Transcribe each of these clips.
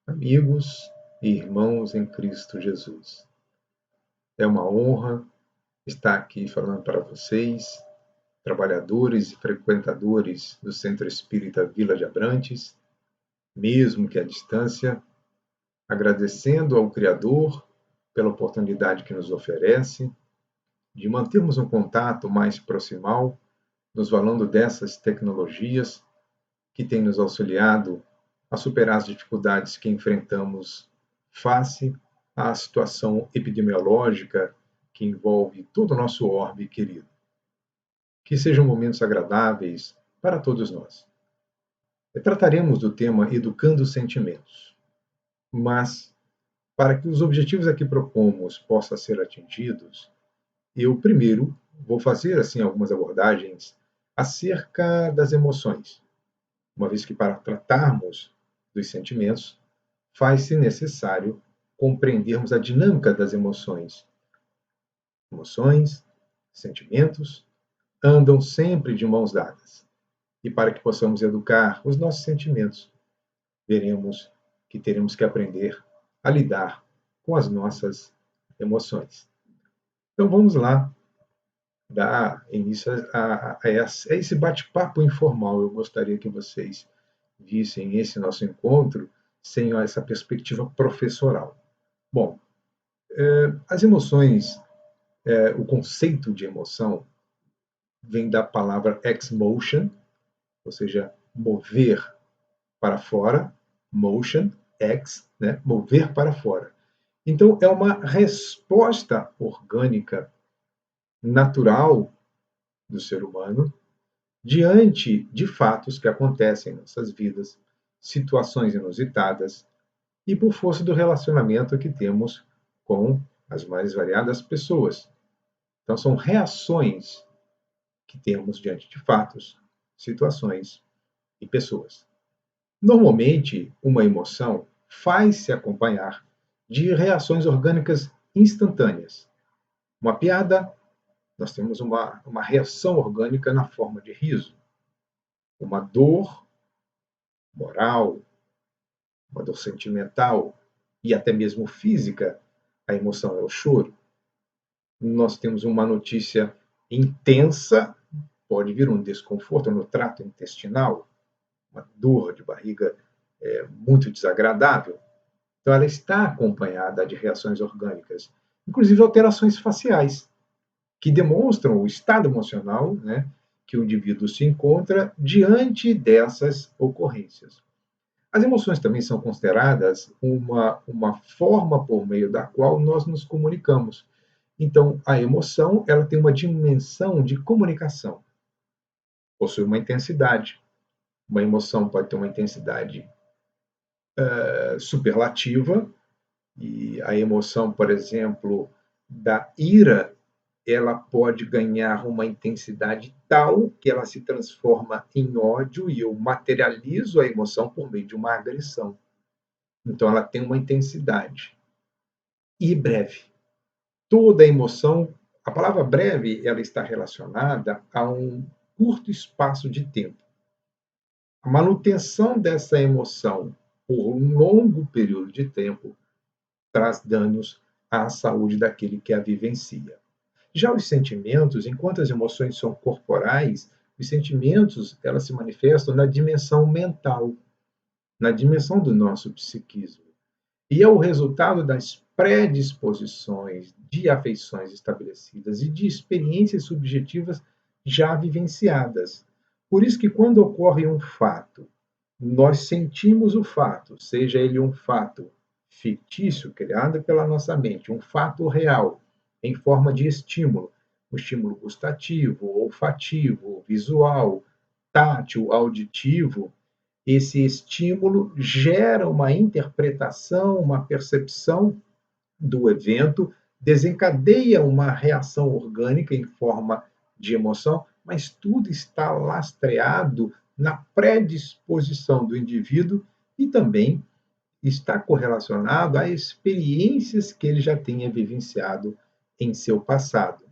Amigos e irmãos em Cristo Jesus. É uma honra estar aqui falando para vocês, trabalhadores e frequentadores do Centro Espírita Vila de Abrantes, mesmo que à distância, agradecendo ao Criador pela oportunidade que nos oferece de mantermos um contato mais proximal, nos falando dessas tecnologias que têm nos auxiliado a superar as dificuldades que enfrentamos face à situação epidemiológica que envolve todo o nosso orbe querido. Que sejam momentos agradáveis para todos nós. Trataremos do tema Educando os Sentimentos, mas para que os objetivos aqui propomos possam ser atingidos, eu primeiro vou fazer assim algumas abordagens acerca das emoções, uma vez que para tratarmos dos sentimentos, faz-se necessário compreendermos a dinâmica das emoções. Emoções, sentimentos, andam sempre de mãos dadas. E para que possamos educar os nossos sentimentos, veremos que teremos que aprender a lidar com as nossas emoções. Então vamos lá dar início a esse bate-papo informal. Eu gostaria que vocês vissem esse nosso encontro sem essa perspectiva professoral. Bom, as emoções, o conceito de emoção vem da palavra ex-motion, ou seja, mover para fora, motion, ex, né? Mover para fora. Então, é uma resposta orgânica, natural do ser humano diante de fatos que acontecem em nossas vidas, situações inusitadas, e por força do relacionamento que temos com as mais variadas pessoas. Então, são reações que temos diante de fatos, situações e pessoas. Normalmente, uma emoção faz-se acompanhar de reações orgânicas instantâneas. Uma piada, nós temos uma reação orgânica na forma de riso. Uma dor moral, uma dor sentimental e até mesmo física, a emoção é o choro. Nós temos uma notícia intensa, pode vir um desconforto no trato intestinal, uma dor de barriga muito desagradável. Então, ela está acompanhada de reações orgânicas, inclusive alterações faciais, que demonstram o estado emocional, né, que o indivíduo se encontra diante dessas ocorrências. As emoções também são consideradas uma forma por meio da qual nós nos comunicamos. Então, a emoção ela tem uma dimensão de comunicação, possui uma intensidade. Uma emoção pode ter uma intensidade superlativa, e a emoção, por exemplo, da ira, ela pode ganhar uma intensidade tal que ela se transforma em ódio e eu materializo a emoção por meio de uma agressão. Então, ela tem uma intensidade e breve. Toda emoção, a palavra breve, ela está relacionada a um curto espaço de tempo. A manutenção dessa emoção por um longo período de tempo traz danos à saúde daquele que a vivencia. Já os sentimentos, enquanto as emoções são corporais, os sentimentos elas se manifestam na dimensão mental, na dimensão do nosso psiquismo. E é o resultado das predisposições, de afeições estabelecidas e de experiências subjetivas já vivenciadas. Por isso que quando ocorre um fato, nós sentimos o fato, seja ele um fato fictício criado pela nossa mente, um fato real, em forma de estímulo, o estímulo gustativo, olfativo, visual, tátil, auditivo, esse estímulo gera uma interpretação, uma percepção do evento, desencadeia uma reação orgânica em forma de emoção, mas tudo está lastreado na predisposição do indivíduo e também está correlacionado a experiências que ele já tenha vivenciado em seu passado.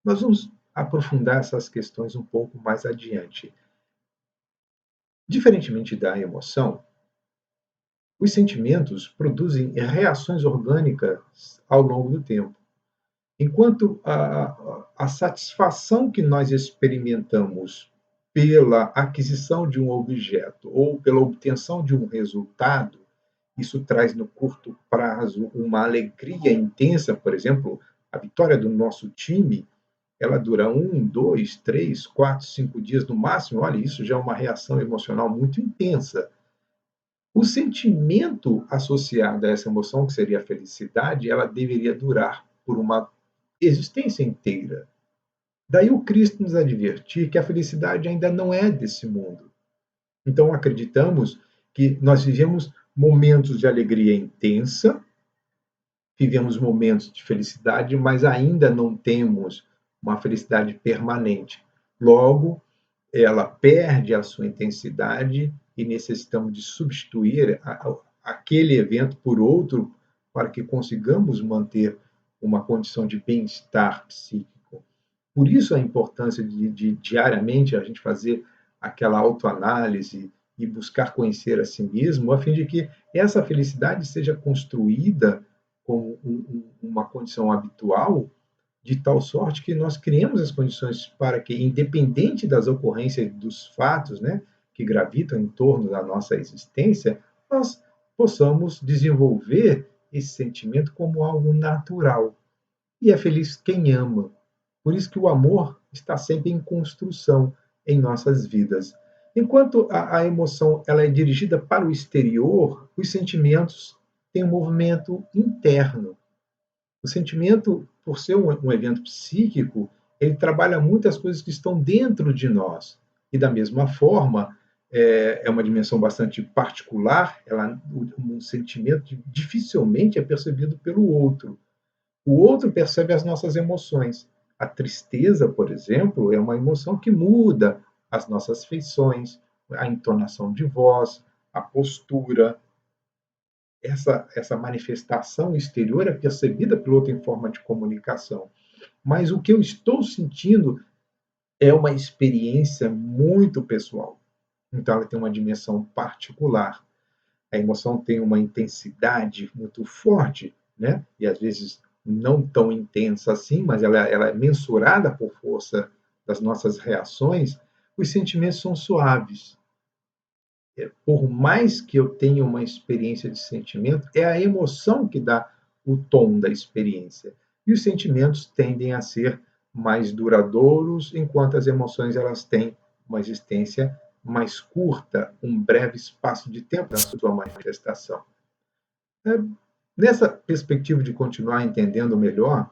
Nós vamos aprofundar essas questões um pouco mais adiante. Diferentemente da emoção, Os sentimentos produzem reações orgânicas ao longo do tempo. Enquanto a satisfação que nós experimentamos pela aquisição de um objeto ou pela obtenção de um resultado, isso traz no curto prazo uma alegria intensa, por exemplo, a vitória do nosso time, ela dura 1, 2, 3, 4, 5 dias no máximo. Olha, isso já é uma reação emocional muito intensa. O sentimento associado a essa emoção, que seria a felicidade, ela deveria durar por uma existência inteira. Daí o Cristo nos advertir que a felicidade ainda não é desse mundo. Então acreditamos que nós vivemos momentos de alegria intensa, vivemos momentos de felicidade, mas ainda não temos uma felicidade permanente. Logo, ela perde a sua intensidade e necessitamos de substituir aquele evento por outro para que consigamos manter uma condição de bem-estar psíquico. Por isso a importância de diariamente a gente fazer aquela autoanálise e buscar conhecer a si mesmo, a fim de que essa felicidade seja construída como uma condição habitual, de tal sorte que nós criemos as condições para que, independente das ocorrências dos fatos, né, que gravitam em torno da nossa existência, nós possamos desenvolver esse sentimento como algo natural. E é feliz quem ama. Por isso que o amor está sempre em construção em nossas vidas. Enquanto a emoção ela é dirigida para o exterior, os sentimentos têm um movimento interno. O sentimento, por ser um evento psíquico, ele trabalha muitas coisas que estão dentro de nós. E da mesma forma, é uma dimensão bastante particular, um sentimento dificilmente é percebido pelo outro. O outro percebe as nossas emoções. A tristeza, por exemplo, é uma emoção que muda as nossas feições, a entonação de voz, a postura. Essa manifestação exterior é percebida pelo outro em forma de comunicação. Mas o que eu estou sentindo é uma experiência muito pessoal. Então, ela tem uma dimensão particular. A emoção tem uma intensidade muito forte, né? E às vezes não tão intensa assim, mas ela é mensurada por força das nossas reações. Os sentimentos são suaves. Por mais que eu tenha uma experiência de sentimento, é a emoção que dá o tom da experiência. E os sentimentos tendem a ser mais duradouros, enquanto as emoções elas têm uma existência mais curta, um breve espaço de tempo na sua manifestação. É, Nessa perspectiva de continuar entendendo melhor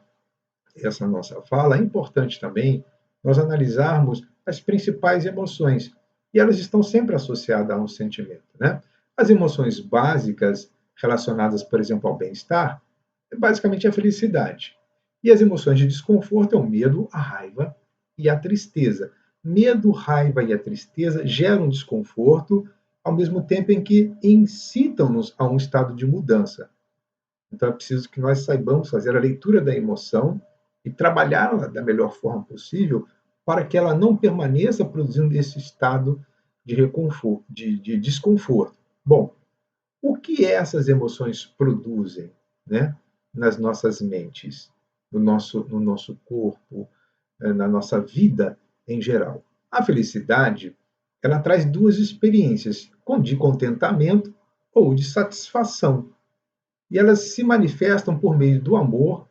essa nossa fala, é importante também nós analisarmos as principais emoções. E elas estão sempre associadas a um sentimento. Né? As emoções básicas, relacionadas, por exemplo, ao bem-estar, é basicamente a felicidade. E as emoções de desconforto é o medo, a raiva e a tristeza. Medo, raiva e a tristeza geram desconforto, ao mesmo tempo em que incitam-nos a um estado de mudança. Então é preciso que nós saibamos fazer a leitura da emoção e trabalhá-la da melhor forma possível para que ela não permaneça produzindo esse estado de reconforto, de desconforto. Bom, o que essas emoções produzem, né, nas nossas mentes, no nosso corpo, na nossa vida em geral? A felicidade, ela traz duas experiências, de contentamento ou de satisfação, e elas se manifestam por meio do amor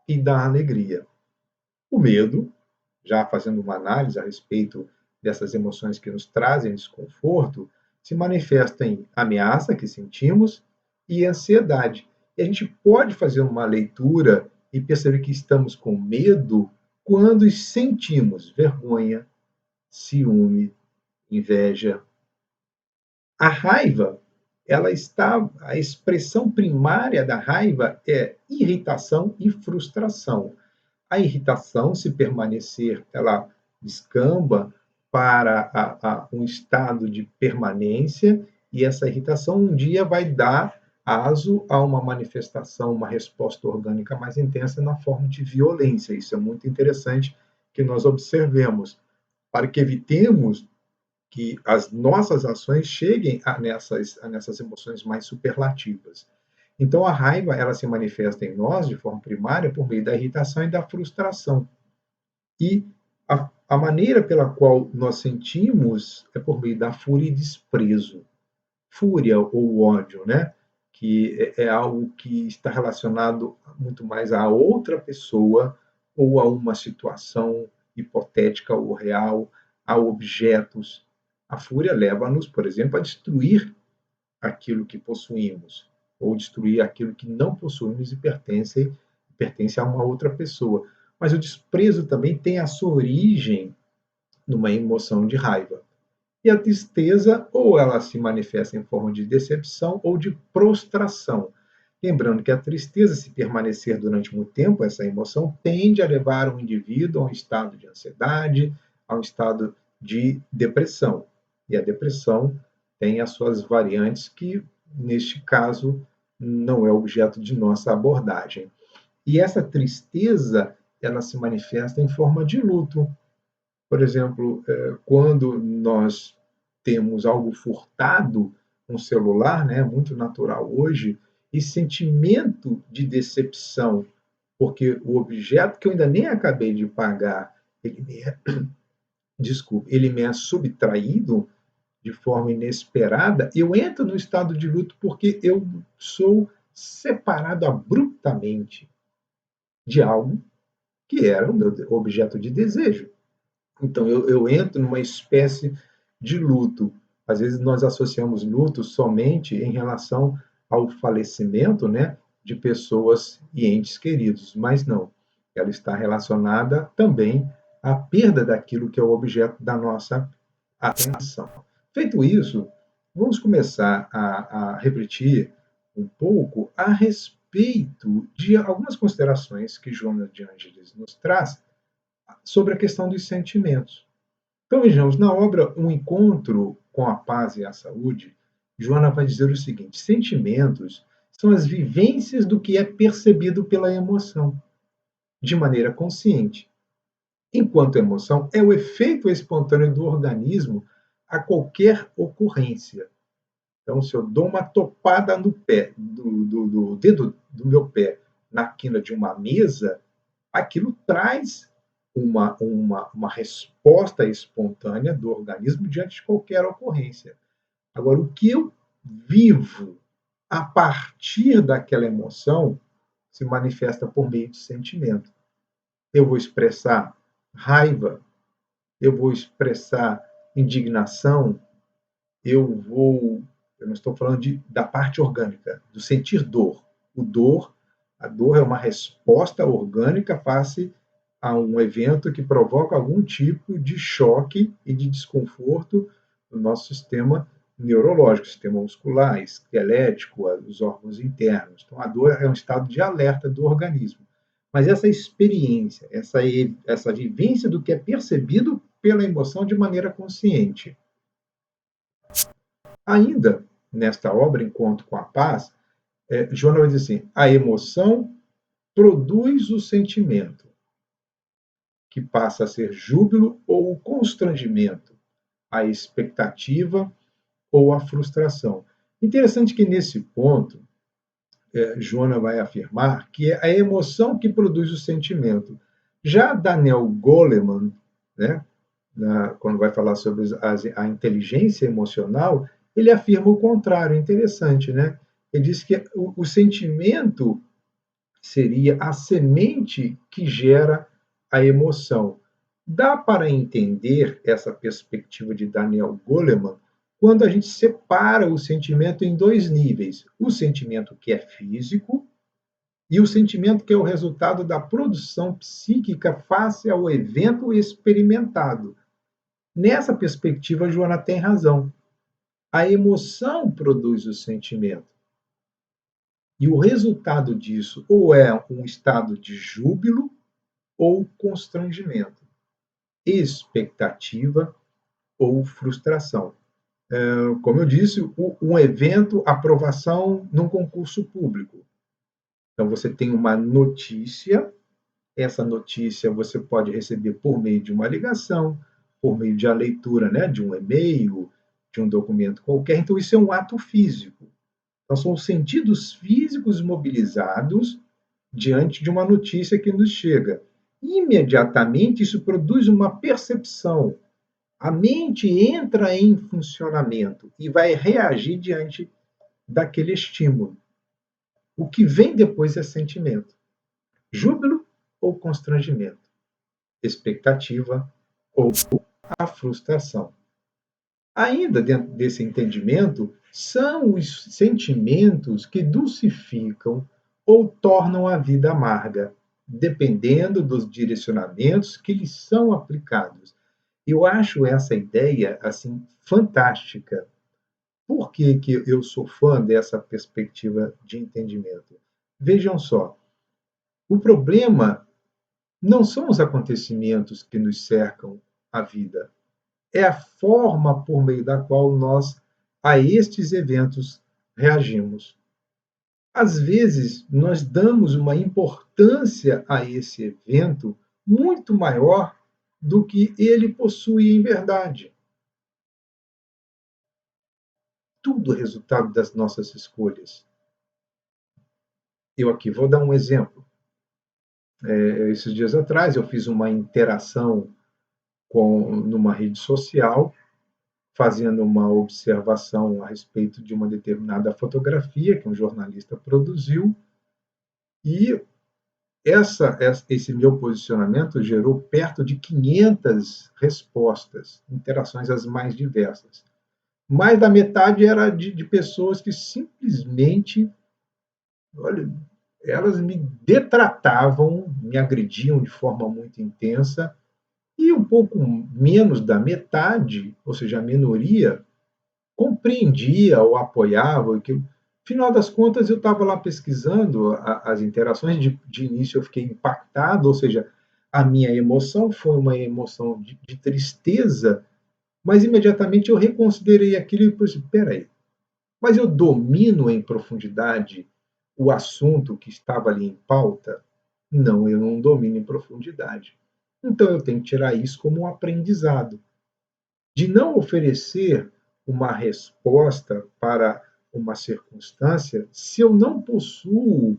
e da alegria. O medo, já fazendo uma análise a respeito dessas emoções que nos trazem desconforto, se manifesta em ameaça que sentimos e ansiedade. E a gente pode fazer uma leitura e perceber que estamos com medo quando sentimos vergonha, ciúme, inveja. A raiva, a expressão primária da raiva é irritação e frustração. A irritação, se permanecer, ela descamba para um estado de permanência, e essa irritação um dia vai dar aso a uma manifestação, uma resposta orgânica mais intensa na forma de violência. Isso é muito interessante que nós observemos, para que evitemos que as nossas ações cheguem a nessas emoções mais superlativas. Então, a raiva, ela se manifesta em nós, de forma primária, por meio da irritação e da frustração. E a maneira pela qual nós sentimos é por meio da fúria e desprezo. Fúria ou ódio, né? Que é algo que está relacionado muito mais a outra pessoa ou a uma situação hipotética ou real, a objetos. A fúria leva-nos, por exemplo, a destruir aquilo que possuímos, ou destruir aquilo que não possuímos e pertence a uma outra pessoa. Mas o desprezo também tem a sua origem numa emoção de raiva. E a tristeza, ou ela se manifesta em forma de decepção ou de prostração. Lembrando que a tristeza, se permanecer durante muito tempo, essa emoção tende a levar o indivíduo a um estado de ansiedade, a um estado de depressão. E a depressão tem as suas variantes, que, neste caso, não é objeto de nossa abordagem. E essa tristeza, ela se manifesta em forma de luto. Por exemplo, quando nós temos algo furtado, um celular, né, muito natural hoje, e sentimento de decepção, porque o objeto que eu ainda nem acabei de pagar, ele me é, desculpe, ele me é subtraído de forma inesperada, eu entro no estado de luto porque eu sou separado abruptamente de algo que era o meu objeto de desejo. Então, eu entro numa espécie de luto. Às vezes, nós associamos luto somente em relação ao falecimento, né, de pessoas e entes queridos, mas não. Ela está relacionada também à perda daquilo que é o objeto da nossa atenção. Feito isso, vamos começar a refletir um pouco a respeito de algumas considerações que Jonas de Ângeles nos traz sobre a questão dos sentimentos. Então, vejamos, na obra Um Encontro com a Paz e a Saúde, Joana vai dizer o seguinte: sentimentos são as vivências do que é percebido pela emoção, de maneira consciente, enquanto emoção é o efeito espontâneo do organismo a qualquer ocorrência. Então, se eu dou uma topada no pé, do dedo do meu pé na quina de uma mesa, aquilo traz uma resposta espontânea do organismo diante de qualquer ocorrência. Agora, o que eu vivo a partir daquela emoção se manifesta por meio de sentimento. Eu vou expressar raiva, eu vou expressar indignação, eu não estou falando da parte orgânica, do sentir dor. A dor é uma resposta orgânica face a um evento que provoca algum tipo de choque e de desconforto no nosso sistema neurológico, sistema muscular, esquelético, os órgãos internos. Então, a dor é um estado de alerta do organismo. Mas essa experiência, essa vivência do que é percebido pela emoção de maneira consciente. Ainda, nesta obra, Encontro com a Paz, Joana vai dizer assim: a emoção produz o sentimento, que passa a ser júbilo ou constrangimento, a expectativa ou a frustração. Interessante que nesse ponto, Joana vai afirmar que é a emoção que produz o sentimento. Já Daniel Goleman, né, quando vai falar sobre a inteligência emocional, ele afirma o contrário. Interessante, né? Ele diz que o sentimento seria a semente que gera a emoção. Dá para entender essa perspectiva de Daniel Goleman quando a gente separa o sentimento em dois níveis: o sentimento que é físico e o sentimento que é o resultado da produção psíquica face ao evento experimentado. Nessa perspectiva, Joana tem razão. A emoção produz o sentimento. E o resultado disso ou é um estado de júbilo ou constrangimento, expectativa ou frustração. Como eu disse, um evento, aprovação num concurso público. Então, você tem uma notícia, essa notícia você pode receber por meio de uma ligação, por meio de a leitura, né, de um e-mail, de um documento qualquer. Então, isso é um ato físico. Então, são os sentidos físicos mobilizados diante de uma notícia que nos chega. Imediatamente, isso produz uma percepção. A mente entra em funcionamento e vai reagir diante daquele estímulo. O que vem depois é sentimento: júbilo ou constrangimento, expectativa ou a frustração. Ainda dentro desse entendimento, são os sentimentos que dulcificam ou tornam a vida amarga, dependendo dos direcionamentos que lhes são aplicados. Eu acho essa ideia assim fantástica. Por que, que eu sou fã dessa perspectiva de entendimento? Vejam só, o problema não são os acontecimentos que nos cercam a vida, é a forma por meio da qual nós a estes eventos reagimos. Às vezes, nós damos uma importância a esse evento muito maior do que ele possui em verdade. Tudo é resultado das nossas escolhas. Eu aqui vou dar um exemplo. Esses dias atrás, eu fiz uma interação numa rede social, fazendo uma observação a respeito de uma determinada fotografia que um jornalista produziu, e esse meu posicionamento gerou perto de 500 respostas, interações as mais diversas. Mais da metade era de pessoas que simplesmente, olha, elas me detratavam, me agrediam de forma muito intensa, e um pouco menos da metade, ou seja, a minoria, compreendia ou apoiava. Que, final das contas, eu estava lá pesquisando as interações. De início, eu fiquei impactado, ou seja, a minha emoção foi uma emoção de tristeza, mas imediatamente eu reconsiderei aquilo e pensei: espera aí, mas eu domino em profundidade o assunto que estava ali em pauta? Não, eu não domino em profundidade. Então eu tenho que tirar isso como um aprendizado, de não oferecer uma resposta para uma circunstância se eu não possuo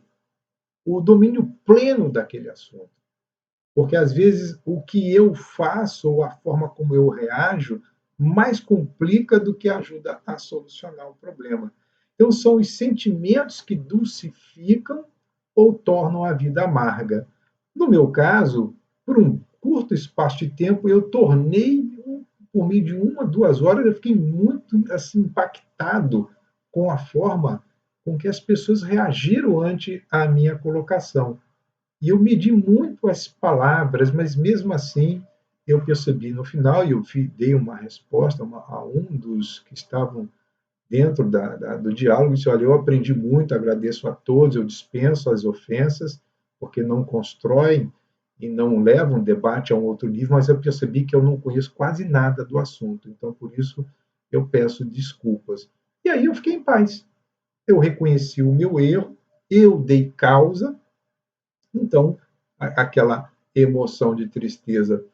o domínio pleno daquele assunto. Porque às vezes o que eu faço ou a forma como eu reajo mais complica do que ajuda a solucionar o problema. Então são os sentimentos que dulcificam ou tornam a vida amarga. No meu caso, por um curto espaço de tempo, eu tornei, por meio de 1, 2 horas, eu fiquei muito assim impactado com a forma com que as pessoas reagiram ante a minha colocação. E eu medi muito as palavras, mas mesmo assim eu percebi no final, e eu dei uma resposta a um dos que estavam dentro do diálogo, disse: olha, eu aprendi muito, agradeço a todos, eu dispenso as ofensas, porque não constroem e não levam o debate a um outro nível, mas eu percebi que eu não conheço quase nada do assunto, então por isso eu peço desculpas. E aí eu fiquei em paz. Eu reconheci o meu erro, eu dei causa, então aquela emoção de tristeza,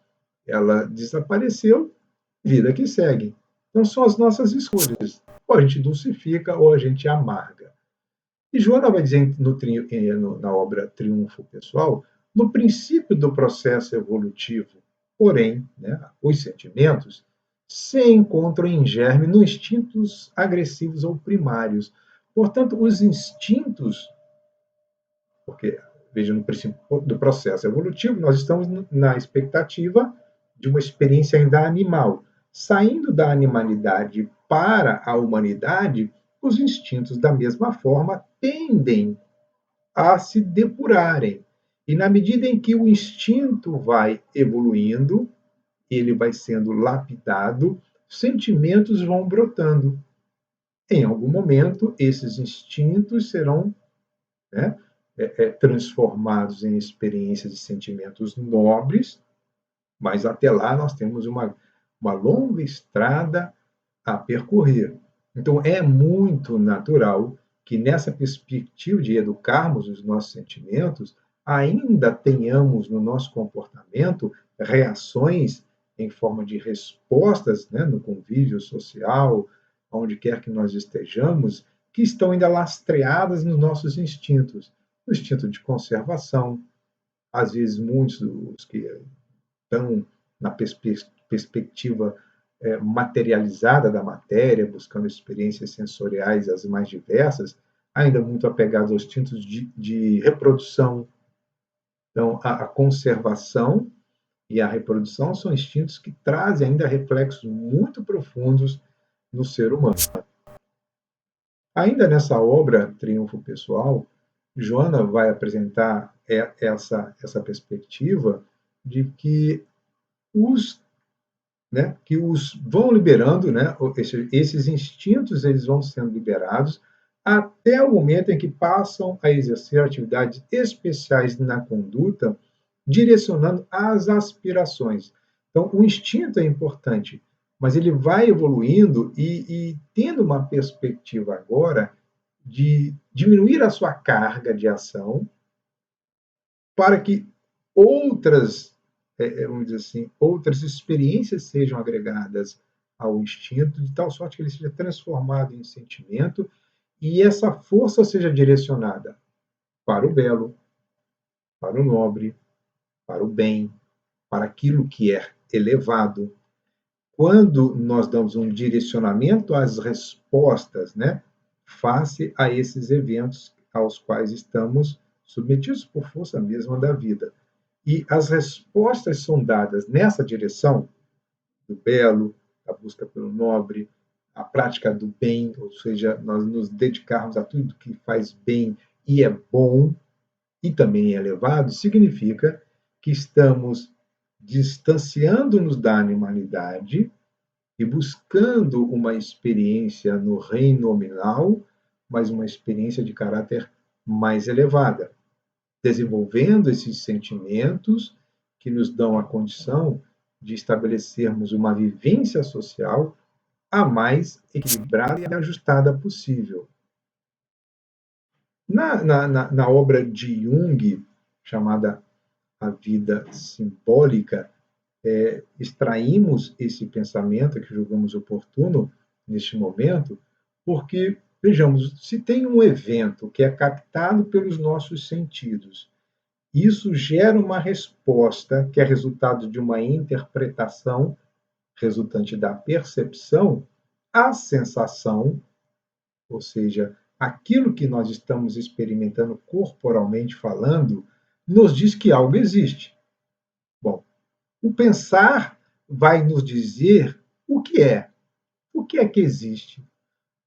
ela desapareceu, vida que segue. Então são as nossas escolhas. Ou a gente dulcifica ou a gente amarga. E Joana vai dizer na obra Triunfo Pessoal, no princípio do processo evolutivo, porém, né, os sentimentos se encontram em germe nos instintos agressivos ou primários. Portanto, os instintos, porque, veja, no princípio do processo evolutivo, nós estamos na expectativa de uma experiência ainda animal. Saindo da animalidade para a humanidade, os instintos, da mesma forma, tendem a se depurarem. E na medida em que o instinto vai evoluindo, ele vai sendo lapidado, sentimentos vão brotando. Em algum momento, esses instintos serão, né, transformados em experiências e sentimentos nobres, mas até lá nós temos uma longa estrada a percorrer. Então, é muito natural que, nessa perspectiva de educarmos os nossos sentimentos, ainda tenhamos no nosso comportamento reações em forma de respostas, né, no convívio social, onde quer que nós estejamos, que estão ainda lastreadas nos nossos instintos. O instinto de conservação, às vezes muitos dos que estão na perspectiva materializada da matéria, buscando experiências sensoriais as mais diversas, ainda muito apegados aos instintos de reprodução. Então, a conservação e a reprodução são instintos que trazem ainda reflexos muito profundos no ser humano. Ainda nessa obra, Triunfo Pessoal, Joana vai apresentar essa perspectiva de que os vão liberando, né, esses instintos eles vão sendo liberados até o momento em que passam a exercer atividades especiais na conduta, direcionando as aspirações. Então, o instinto é importante, mas ele vai evoluindo e tendo uma perspectiva agora de diminuir a sua carga de ação para que outras, vamos dizer assim, outras experiências sejam agregadas ao instinto, de tal sorte que ele seja transformado em sentimento e essa força seja direcionada para o belo, para o nobre, para o bem, para aquilo que é elevado. Quando nós damos um direcionamento às respostas, né, face a esses eventos aos quais estamos submetidos por força mesma da vida. E as respostas são dadas nessa direção do belo, a busca pelo nobre, a prática do bem, ou seja, nós nos dedicarmos a tudo que faz bem e é bom e também é elevado, significa que estamos distanciando-nos da animalidade e buscando uma experiência no reino nominal, mas uma experiência de caráter mais elevada, desenvolvendo esses sentimentos que nos dão a condição de estabelecermos uma vivência social a mais equilibrada e ajustada possível. Na obra de Jung, chamada A Vida Simbólica, extraímos esse pensamento que julgamos oportuno neste momento, porque, vejamos, se tem um evento que é captado pelos nossos sentidos, isso gera uma resposta que é resultado de uma interpretação resultante da percepção, a sensação, ou seja, aquilo que nós estamos experimentando corporalmente falando, nos diz que algo existe. Bom, o pensar vai nos dizer o que é que existe.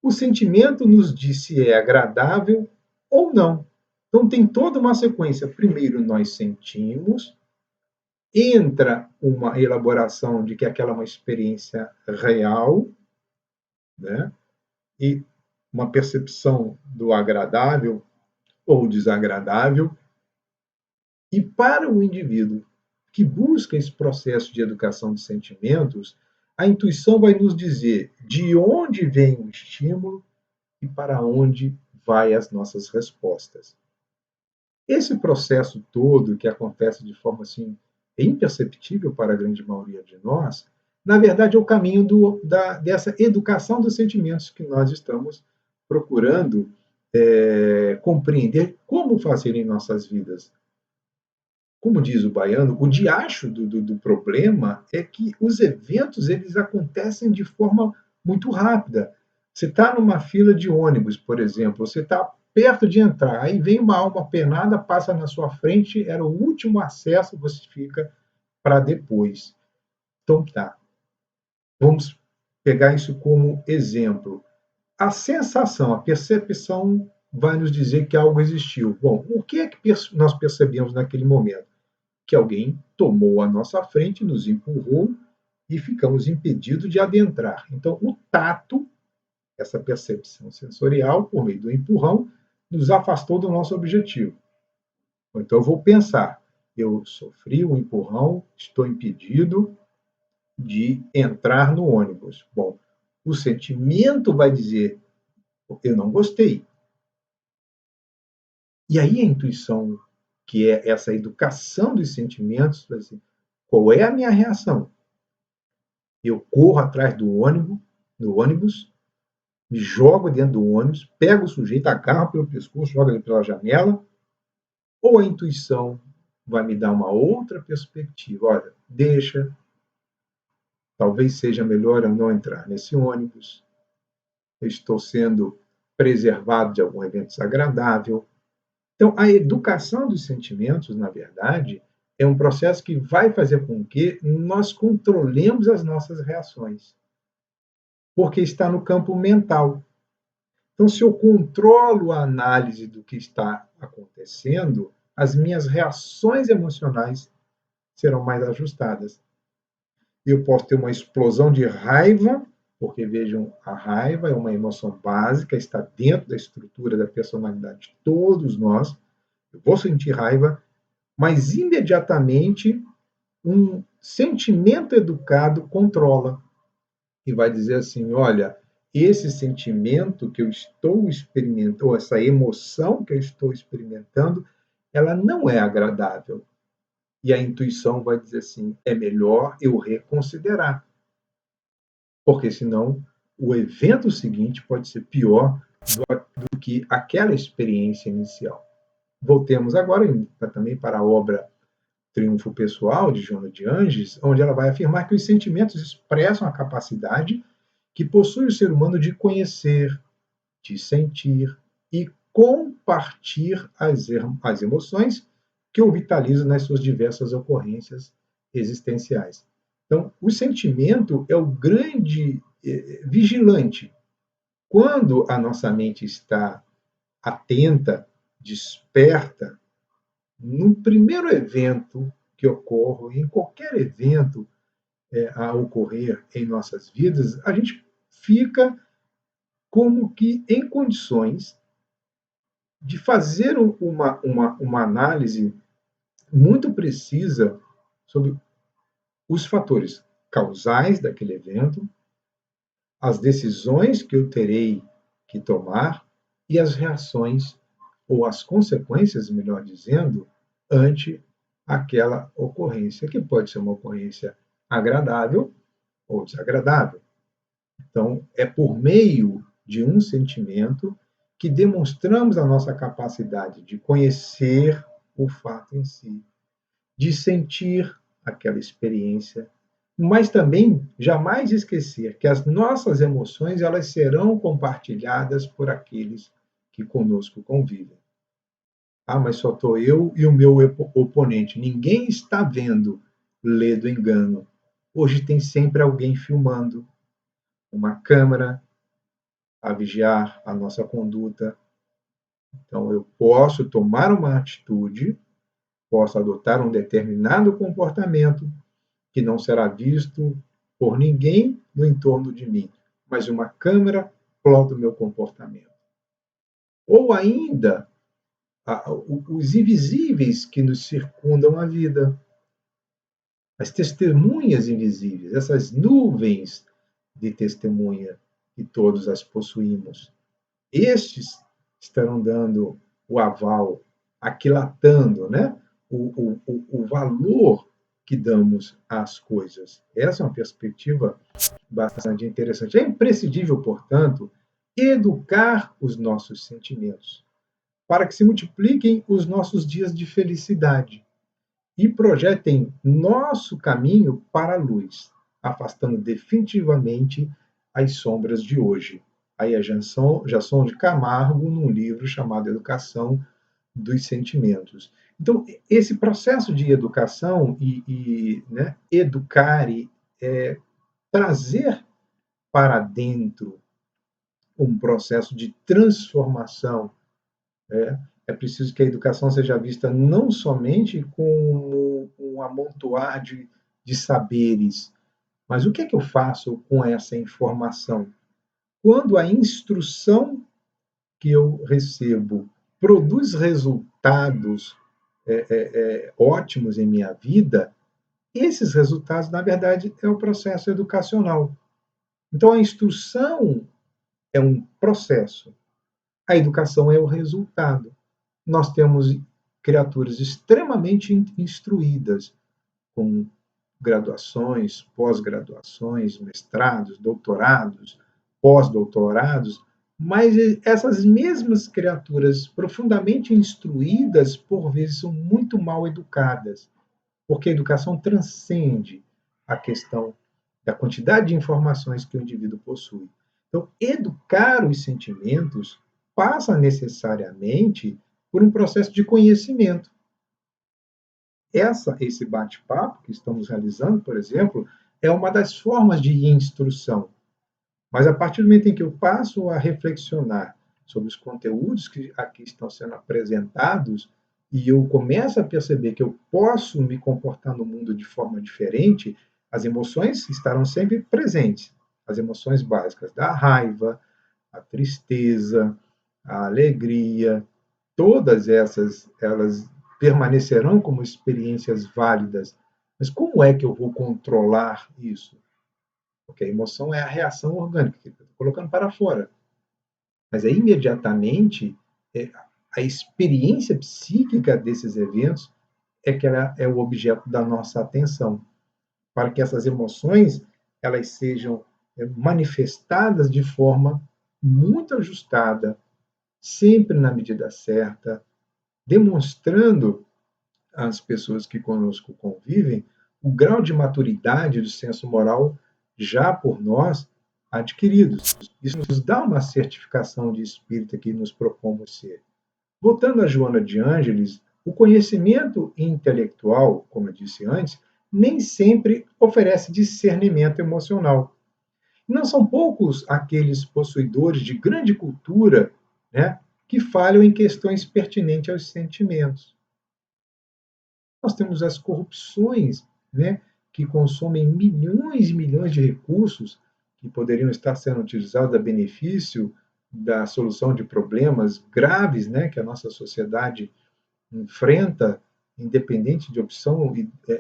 O sentimento nos diz se é agradável ou não. Então tem toda uma sequência. Primeiro nós sentimos, entra uma elaboração de que aquela é uma experiência real, né? E uma percepção do agradável ou desagradável. E para o indivíduo que busca esse processo de educação de sentimentos, a intuição vai nos dizer de onde vem o estímulo e para onde vai as nossas respostas. Esse processo todo, que acontece de forma assim imperceptível para a grande maioria de nós, na verdade é o caminho dessa educação dos sentimentos que nós estamos procurando compreender como fazer em nossas vidas. Como diz o baiano, o diacho do problema é que os eventos eles acontecem de forma muito rápida. Você está numa fila de ônibus, por exemplo, você está perto de entrar, aí vem uma alma penada, passa na sua frente, era o último acesso, você fica para depois. Então tá, vamos pegar isso como exemplo. A sensação, a percepção vai nos dizer que algo existiu. Bom, o que é que nós percebemos naquele momento? Que alguém tomou a nossa frente, nos empurrou e ficamos impedidos de adentrar. Então, o tato, essa percepção sensorial, por meio do empurrão, nos afastou do nosso objetivo. Então, eu vou pensar, eu sofri um empurrão, estou impedido de entrar no ônibus. Bom, o sentimento vai dizer, eu não gostei. E aí a intuição, que é essa educação dos sentimentos, vai dizer, qual é a minha reação? Eu corro atrás do ônibus, me jogo dentro do ônibus, pego o sujeito, agarro pelo pescoço, jogo ele pela janela, ou a intuição vai me dar uma outra perspectiva. Olha, deixa, talvez seja melhor eu não entrar nesse ônibus, eu estou sendo preservado de algum evento desagradável. Então, a educação dos sentimentos, na verdade, é um processo que vai fazer com que nós controlemos as nossas reações, porque está no campo mental. Então, se eu controlo a análise do que está acontecendo, as minhas reações emocionais serão mais ajustadas. Eu posso ter uma explosão de raiva, porque vejam, a raiva é uma emoção básica, está dentro da estrutura da personalidade de todos nós. Eu vou sentir raiva, mas imediatamente um sentimento educado controla e vai dizer assim: olha, esse sentimento que eu estou experimentando, ou essa emoção que eu estou experimentando, ela não é agradável. E a intuição vai dizer assim: é melhor eu reconsiderar, porque senão o evento seguinte pode ser pior do que aquela experiência inicial. Voltemos agora também para a obra Triunfo Pessoal, de Joana de Anges, onde ela vai afirmar que os sentimentos expressam a capacidade que possui o ser humano de conhecer, de sentir e compartilhar as emoções que o vitalizam nas suas diversas ocorrências existenciais. Então, o sentimento é o grande vigilante. Quando a nossa mente está atenta, desperta, no primeiro evento que ocorre, em qualquer evento a ocorrer em nossas vidas, a gente fica como que em condições de fazer uma análise muito precisa sobre os fatores causais daquele evento, as decisões que eu terei que tomar e as reações, ou as consequências, melhor dizendo, ante aquela ocorrência, que pode ser uma ocorrência agradável ou desagradável. Então, é por meio de um sentimento que demonstramos a nossa capacidade de conhecer o fato em si, de sentir aquela experiência, mas também jamais esquecer que as nossas emoções elas serão compartilhadas por aqueles que conosco convivem. Ah, mas só estou eu e o meu oponente. Ninguém está vendo. Lê do engano. Hoje tem sempre alguém filmando, uma câmera a vigiar a nossa conduta. Então, eu posso tomar uma atitude, posso adotar um determinado comportamento que não será visto por ninguém no entorno de mim, mas uma câmera plota o meu comportamento. Ou ainda, os invisíveis que nos circundam a vida, as testemunhas invisíveis, essas nuvens de testemunha que todos as possuímos. Estes estarão dando o aval, aquilatando, né? o valor que damos às coisas. Essa é uma perspectiva bastante interessante. É imprescindível, portanto, educar os nossos sentimentos, para que se multipliquem os nossos dias de felicidade e projetem nosso caminho para a luz, afastando definitivamente as sombras de hoje. Aí é Jason de Camargo, num livro chamado Educação dos Sentimentos. Então, esse processo de educação né, educar e trazer para dentro um processo de transformação. É preciso que a educação seja vista não somente como um amontoar de saberes, mas o que é que eu faço com essa informação? Quando a instrução que eu recebo produz resultados ótimos em minha vida, esses resultados, na verdade, é o processo educacional. Então, a instrução é um processo, a educação é o resultado. Nós temos criaturas extremamente instruídas, com graduações, pós-graduações, mestrados, doutorados, pós-doutorados, mas essas mesmas criaturas profundamente instruídas, por vezes, são muito mal educadas, porque a educação transcende a questão da quantidade de informações que o indivíduo possui. Então, educar os sentimentos passa necessariamente por um processo de conhecimento. Esse bate-papo que estamos realizando, por exemplo, é uma das formas de instrução. Mas a partir do momento em que eu passo a reflexionar sobre os conteúdos que aqui estão sendo apresentados e eu começo a perceber que eu posso me comportar no mundo de forma diferente, as emoções estarão sempre presentes. As emoções básicas da raiva, a tristeza, a alegria, todas essas, elas permanecerão como experiências válidas. Mas como é que eu vou controlar isso? Porque a emoção é a reação orgânica, que eu estou colocando para fora. Mas é imediatamente é, a experiência psíquica desses eventos é que ela é o objeto da nossa atenção, para que essas emoções elas sejam manifestadas de forma muito ajustada, sempre na medida certa, demonstrando às pessoas que conosco convivem o grau de maturidade do senso moral já por nós adquiridos. Isso nos dá uma certificação de espírita que nos propomos ser. Voltando a Joana de Ângeles, o conhecimento intelectual, como eu disse antes, nem sempre oferece discernimento emocional. Não são poucos aqueles possuidores de grande cultura, né, que falham em questões pertinentes aos sentimentos. Nós temos as corrupções, né, que consomem milhões e milhões de recursos que poderiam estar sendo utilizados a benefício da solução de problemas graves, né, que a nossa sociedade enfrenta, independente de opção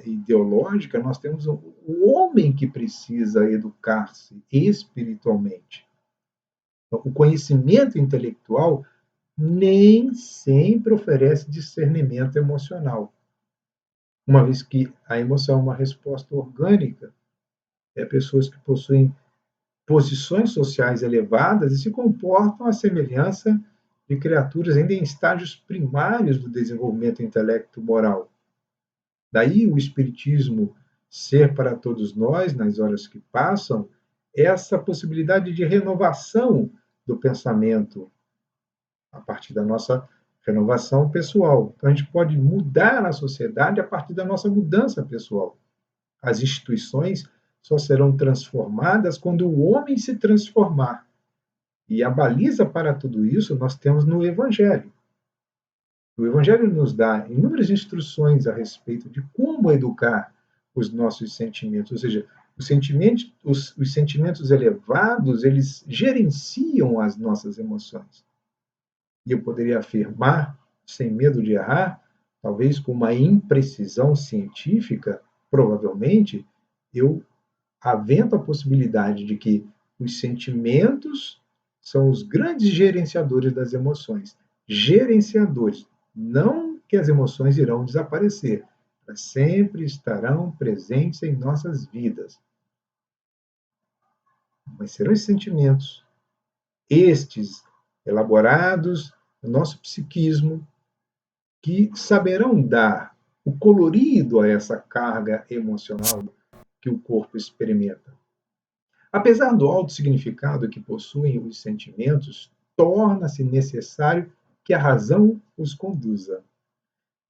ideológica. Nós temos o homem que precisa educar-se espiritualmente. Então, o conhecimento intelectual nem sempre oferece discernimento emocional, uma vez que a emoção é uma resposta orgânica. Pessoas que possuem posições sociais elevadas e se comportam à semelhança de criaturas ainda em estágios primários do desenvolvimento intelecto-moral. Daí o Espiritismo ser para todos nós, nas horas que passam, essa possibilidade de renovação do pensamento a partir da nossa renovação pessoal. Então, a gente pode mudar a sociedade a partir da nossa mudança pessoal. As instituições só serão transformadas quando o homem se transformar. E a baliza para tudo isso nós temos no Evangelho. O Evangelho nos dá inúmeras instruções a respeito de como educar os nossos sentimentos, ou seja, os sentimentos elevados, eles gerenciam as nossas emoções. E eu poderia afirmar, sem medo de errar, talvez com uma imprecisão científica, provavelmente, eu avento a possibilidade de que os sentimentos são os grandes gerenciadores das emoções. Gerenciadores. Não que as emoções irão desaparecer, mas sempre estarão presentes em nossas vidas. Mas serão os sentimentos, estes elaborados no nosso psiquismo, que saberão dar o colorido a essa carga emocional que o corpo experimenta. Apesar do alto significado que possuem os sentimentos, torna-se necessário que a razão os conduza,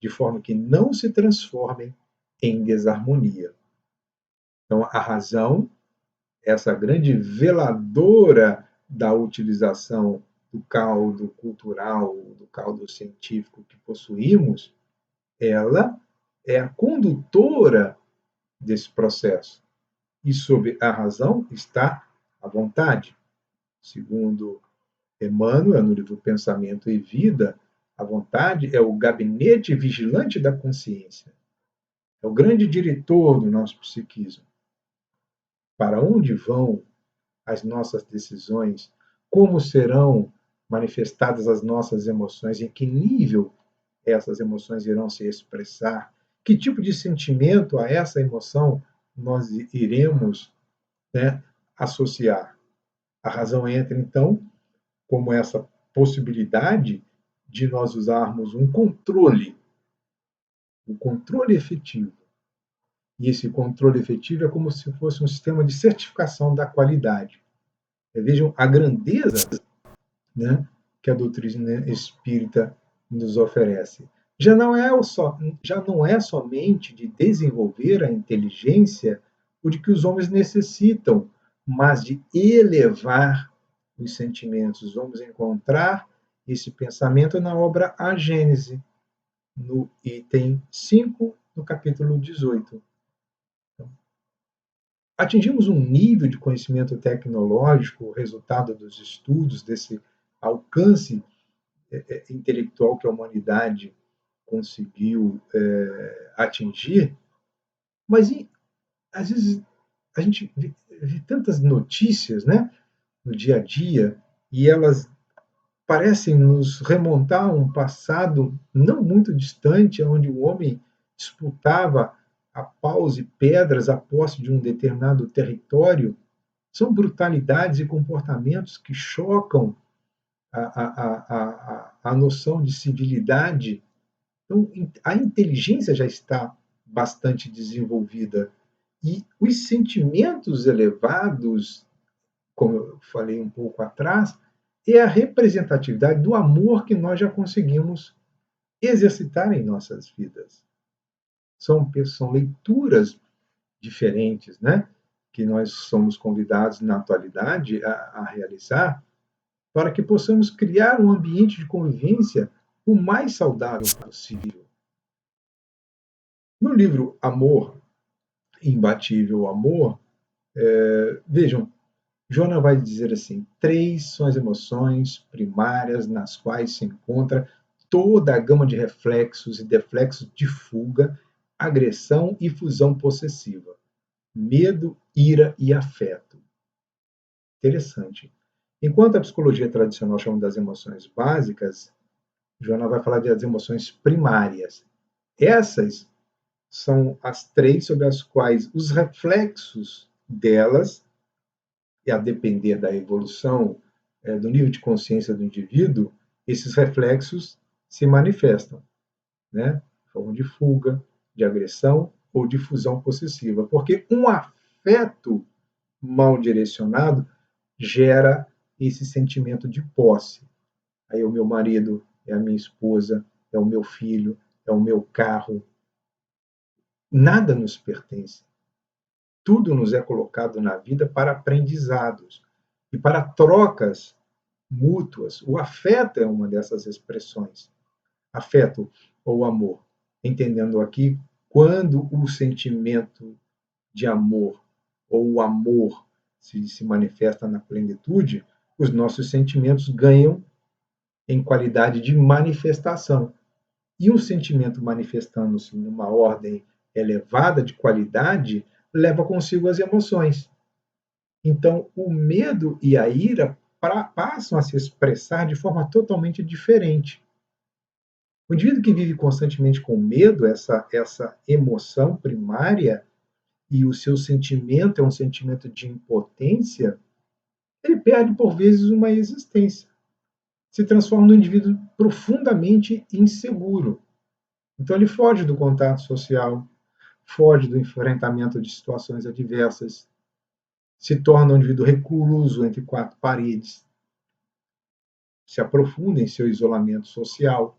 de forma que não se transformem em desarmonia. Então, a razão, essa grande veladora da utilização do caldo cultural, do caldo científico que possuímos, ela é a condutora desse processo. E sob a razão está a vontade. Segundo Emmanuel, no livro Pensamento e Vida, a vontade é o gabinete vigilante da consciência. É o grande diretor do nosso psiquismo. Para onde vão as nossas decisões? Como serão manifestadas as nossas emoções? Em que nível essas emoções irão se expressar? Que tipo de sentimento a essa emoção nós iremos, né, associar. A razão entra, então, como essa possibilidade de nós usarmos um controle efetivo. E esse controle efetivo é como se fosse um sistema de certificação da qualidade. Vejam a grandeza, né, que a doutrina espírita nos oferece. Já não é somente de desenvolver a inteligência o de que os homens necessitam, mas de elevar os sentimentos. Vamos encontrar esse pensamento na obra A Gênese, no item 5, no capítulo 18. Atingimos um nível de conhecimento tecnológico, resultado dos estudos, desse alcance intelectual que a humanidade conseguiu atingir, mas às vezes a gente vê tantas notícias, né, no dia a dia, e elas parecem nos remontar a um passado não muito distante, onde o homem disputava a paus e pedras a posse de um determinado território. São brutalidades e comportamentos que chocam a noção de civilidade. Então, a inteligência já está bastante desenvolvida. E os sentimentos elevados, como eu falei um pouco atrás, é a representatividade do amor que nós já conseguimos exercitar em nossas vidas. São leituras diferentes, né, que nós somos convidados na atualidade a realizar, para que possamos criar um ambiente de convivência o mais saudável possível. No livro Amor, Imbatível Amor, vejam, Joana vai dizer assim: 3 são as emoções primárias nas quais se encontra toda a gama de reflexos e deflexos de fuga, agressão e fusão possessiva: medo, ira e afeto. Interessante. Enquanto a psicologia tradicional chama das emoções básicas, Joana vai falar das emoções primárias. Essas são as 3 sobre as quais os reflexos delas, e a depender da evolução do nível de consciência do indivíduo, esses reflexos se manifestam, né? Em forma de fuga, de agressão ou de fusão possessiva. Porque um afeto mal direcionado gera esse sentimento de posse. Aí o meu marido, é a minha esposa, é o meu filho, é o meu carro. Nada nos pertence. Tudo nos é colocado na vida para aprendizados e para trocas mútuas. O afeto é uma dessas expressões. Afeto ou amor. Entendendo aqui, quando o sentimento de amor ou o amor se manifesta na plenitude, os nossos sentimentos ganham em qualidade de manifestação. E um sentimento manifestando-se numa ordem elevada de qualidade leva consigo as emoções. Então, o medo e a ira passam a se expressar de forma totalmente diferente. O indivíduo que vive constantemente com medo, essa emoção primária, e o seu sentimento é um sentimento de impotência, ele perde, por vezes, uma existência. Se transforma num indivíduo profundamente inseguro. Então, ele foge do contato social, foge do enfrentamento de situações adversas, se torna um indivíduo recluso entre 4 paredes, se aprofunda em seu isolamento social.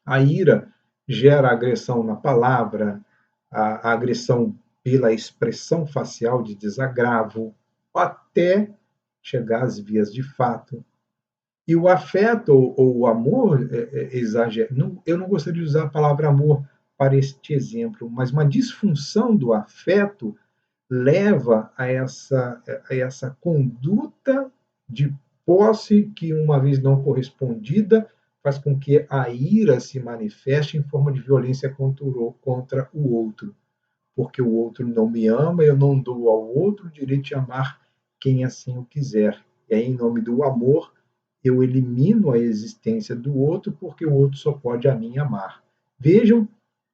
A ira gera agressão na palavra, a agressão pela expressão facial de desagravo, até chegar às vias de fato. E o afeto ou o amor exagero, eu não gostaria de usar a palavra amor para este exemplo, mas uma disfunção do afeto leva a essa conduta de posse que, uma vez não correspondida, faz com que a ira se manifeste em forma de violência contra o outro. Porque o outro não me ama, eu não dou ao outro o direito de amar quem assim o quiser. E aí, em nome do amor, eu elimino a existência do outro, porque o outro só pode a mim amar. Vejam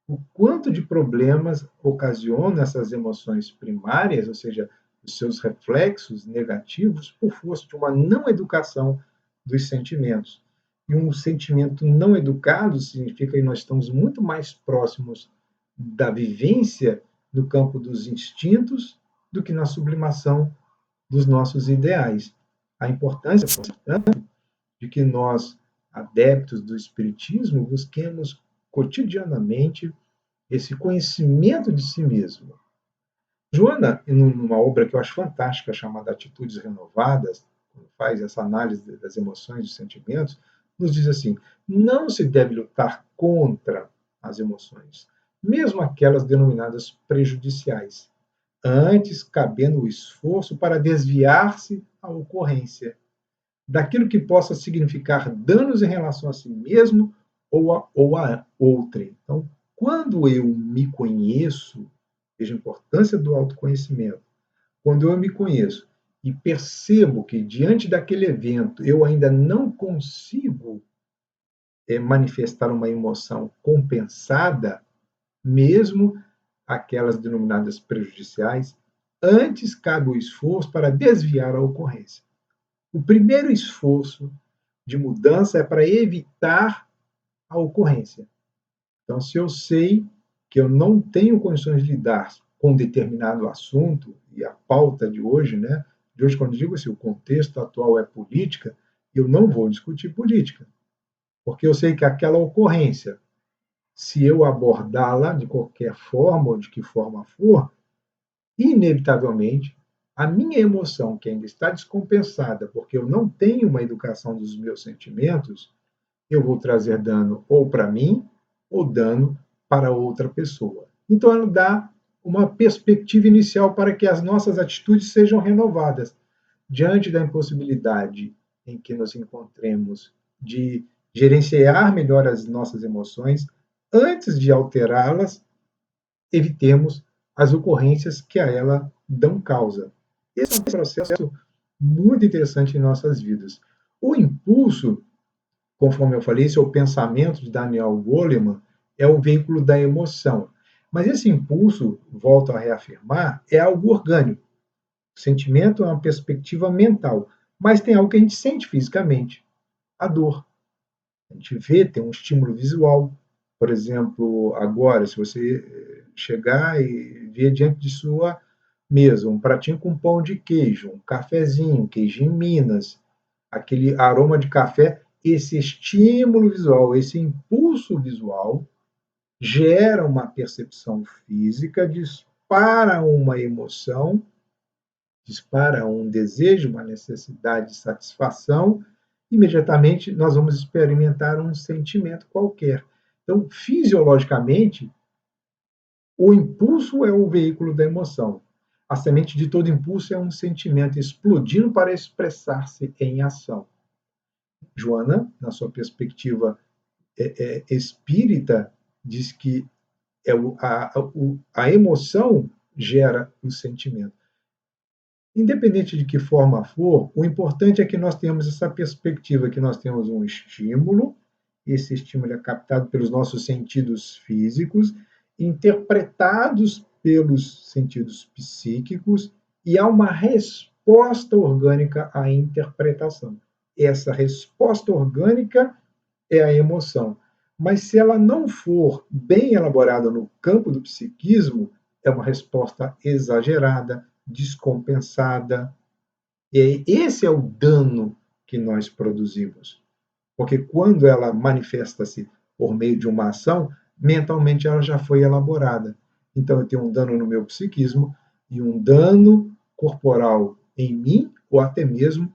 o quanto de problemas ocasionam essas emoções primárias, ou seja, os seus reflexos negativos, por força de uma não educação dos sentimentos. E um sentimento não educado significa que nós estamos muito mais próximos da vivência no campo dos instintos do que na sublimação dos nossos ideais. A importância, portanto, de que nós, adeptos do Espiritismo, busquemos cotidianamente esse conhecimento de si mesmo. Joana, numa obra que eu acho fantástica, chamada Atitudes Renovadas, quando faz essa análise das emoções e dos sentimentos, nos diz assim: não se deve lutar contra as emoções, mesmo aquelas denominadas prejudiciais, antes cabendo o esforço para desviar-se à ocorrência daquilo que possa significar danos em relação a si mesmo ou a outrem. Então, quando eu me conheço, veja a importância do autoconhecimento, quando eu me conheço e percebo que diante daquele evento eu ainda não consigo manifestar uma emoção compensada, mesmo aquelas denominadas prejudiciais, antes cabe o esforço para desviar a ocorrência. O primeiro esforço de mudança é para evitar a ocorrência. Então, se eu sei que eu não tenho condições de lidar com determinado assunto, e a pauta de hoje, né? De hoje, quando digo assim, o contexto atual é política, eu não vou discutir política, porque eu sei que aquela ocorrência, se eu abordá-la de qualquer forma ou de que forma for, inevitavelmente, a minha emoção, que ainda está descompensada, porque eu não tenho uma educação dos meus sentimentos, eu vou trazer dano ou para mim, ou dano para outra pessoa. Então, ela dá uma perspectiva inicial para que as nossas atitudes sejam renovadas. Diante da impossibilidade em que nos encontremos de gerenciar melhor as nossas emoções, antes de alterá-las, evitemos as ocorrências que a ela dão causa. Esse é um processo muito interessante em nossas vidas. O impulso, conforme eu falei, esse é o pensamento de Daniel Goleman, é o veículo da emoção. Mas esse impulso, volto a reafirmar, é algo orgânico. O sentimento é uma perspectiva mental, mas tem algo que a gente sente fisicamente, a dor. A gente vê, tem um estímulo visual. Por exemplo, agora, se você chegar e ver diante de sua mesa um pratinho com pão de queijo, um cafezinho, queijo em Minas, aquele aroma de café, esse estímulo visual, esse impulso visual gera uma percepção física, dispara uma emoção, dispara um desejo, uma necessidade de satisfação, imediatamente nós vamos experimentar um sentimento qualquer. Então, fisiologicamente, o impulso é o veículo da emoção. A semente de todo impulso é um sentimento explodindo para expressar-se em ação. Joana, na sua perspectiva espírita, diz que a emoção gera o sentimento. Independente de que forma for, o importante é que nós tenhamos essa perspectiva, que nós temos um estímulo, esse estímulo é captado pelos nossos sentidos físicos, interpretados pelos sentidos psíquicos, e há uma resposta orgânica à interpretação. Essa resposta orgânica é a emoção. Mas se ela não for bem elaborada no campo do psiquismo, é uma resposta exagerada, descompensada. E esse é o dano que nós produzimos. Porque quando ela manifesta-se por meio de uma ação, mentalmente ela já foi elaborada. Então eu tenho um dano no meu psiquismo e um dano corporal em mim ou até mesmo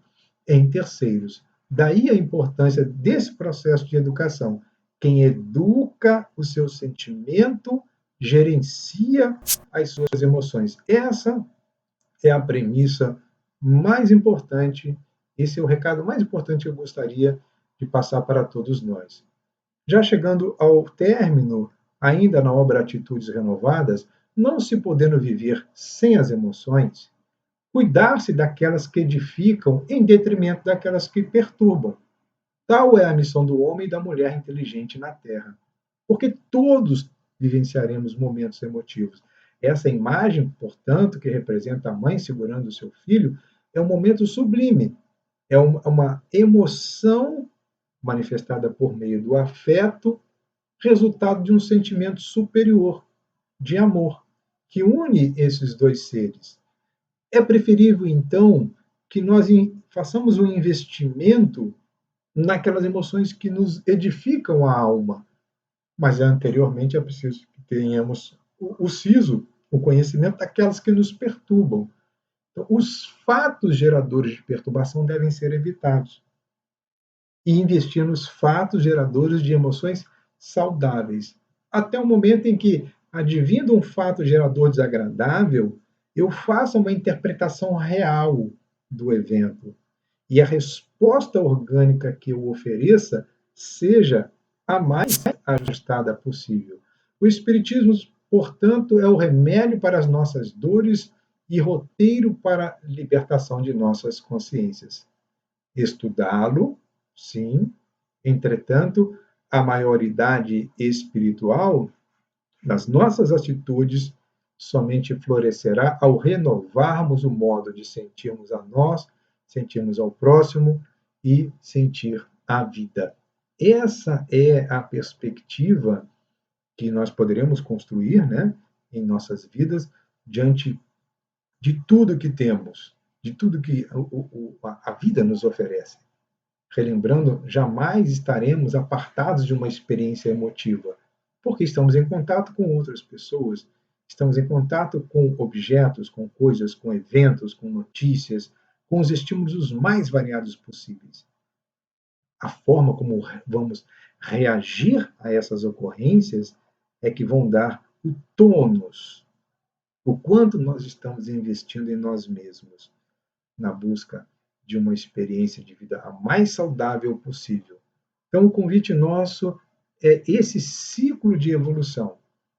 em terceiros. Daí a importância desse processo de educação. Quem educa o seu sentimento gerencia as suas emoções. Essa é a premissa mais importante, esse é o recado mais importante que eu gostaria de passar para todos nós. Já chegando ao término, ainda na obra Atitudes Renovadas, não se podendo viver sem as emoções, cuidar-se daquelas que edificam em detrimento daquelas que perturbam. Tal é a missão do homem e da mulher inteligente na Terra. Porque todos vivenciaremos momentos emotivos. Essa imagem, portanto, que representa a mãe segurando o seu filho, é um momento sublime, é uma emoção manifestada por meio do afeto, resultado de um sentimento superior de amor, que une esses dois seres. É preferível, então, que nós façamos um investimento naquelas emoções que nos edificam a alma, mas anteriormente é preciso que tenhamos o siso, o conhecimento daquelas que nos perturbam. Então, os fatos geradores de perturbação devem ser evitados e investir nos fatos geradores de emoções saudáveis, até o momento em que, advindo um fato gerador desagradável, eu faça uma interpretação real do evento e a resposta orgânica que eu ofereça seja a mais ajustada possível. O Espiritismo, portanto, é o remédio para as nossas dores e roteiro para a libertação de nossas consciências. Estudá-lo, sim, entretanto, a maioridade espiritual das nossas atitudes somente florescerá ao renovarmos o modo de sentirmos a nós, sentirmos ao próximo e sentir a vida. Essa é a perspectiva que nós poderemos construir, né, em nossas vidas, diante de tudo que temos, de tudo que a vida nos oferece. Relembrando, jamais estaremos apartados de uma experiência emotiva, porque estamos em contato com outras pessoas, estamos em contato com objetos, com coisas, com eventos, com notícias, com os estímulos os mais variados possíveis. A forma como vamos reagir a essas ocorrências é que vão dar o tônus, o quanto nós estamos investindo em nós mesmos, na busca de uma experiência de vida a mais saudável possível. Então, o convite nosso é esse ciclo de evolução,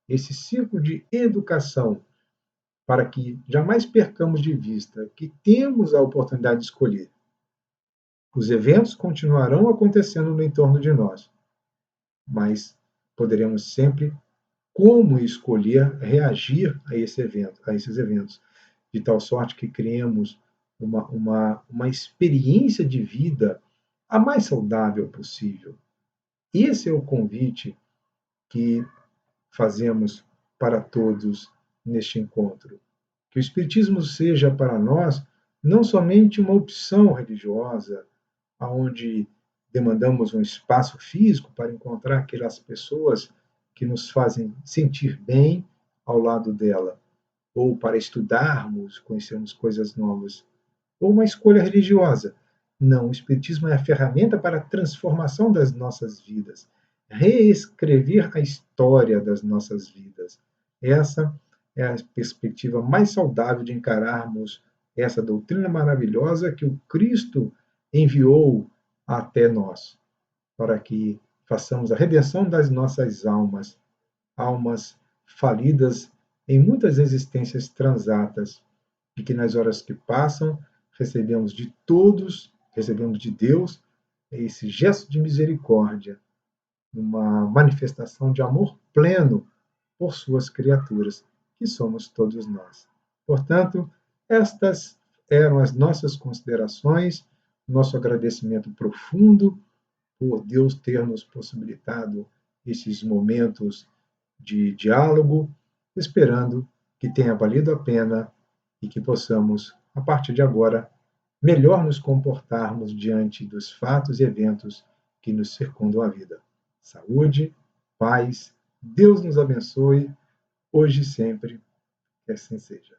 esse ciclo de educação, para que jamais percamos de vista que temos a oportunidade de escolher. Os eventos continuarão acontecendo no entorno de nós, mas poderemos sempre como escolher reagir a esses eventos, de tal sorte que criemos uma experiência de vida a mais saudável possível. Esse é o convite que fazemos para todos neste encontro. Que o Espiritismo seja para nós não somente uma opção religiosa, onde demandamos um espaço físico para encontrar aquelas pessoas que nos fazem sentir bem ao lado dela, ou para estudarmos, conhecermos coisas novas, ou uma escolha religiosa. Não, o Espiritismo é a ferramenta para a transformação das nossas vidas, reescrever a história das nossas vidas. Essa é a perspectiva mais saudável de encararmos essa doutrina maravilhosa que o Cristo enviou até nós, para que façamos a redenção das nossas almas, almas falidas em muitas existências transatas, e que nas horas que passam recebemos de todos, recebemos de Deus esse gesto de misericórdia, uma manifestação de amor pleno por suas criaturas, que somos todos nós. Portanto, estas eram as nossas considerações, nosso agradecimento profundo por Deus ter nos possibilitado esses momentos de diálogo, esperando que tenha valido a pena e que possamos, a partir de agora, melhor nos comportarmos diante dos fatos e eventos que nos circundam a vida. Saúde, paz, Deus nos abençoe, hoje e sempre, que assim seja.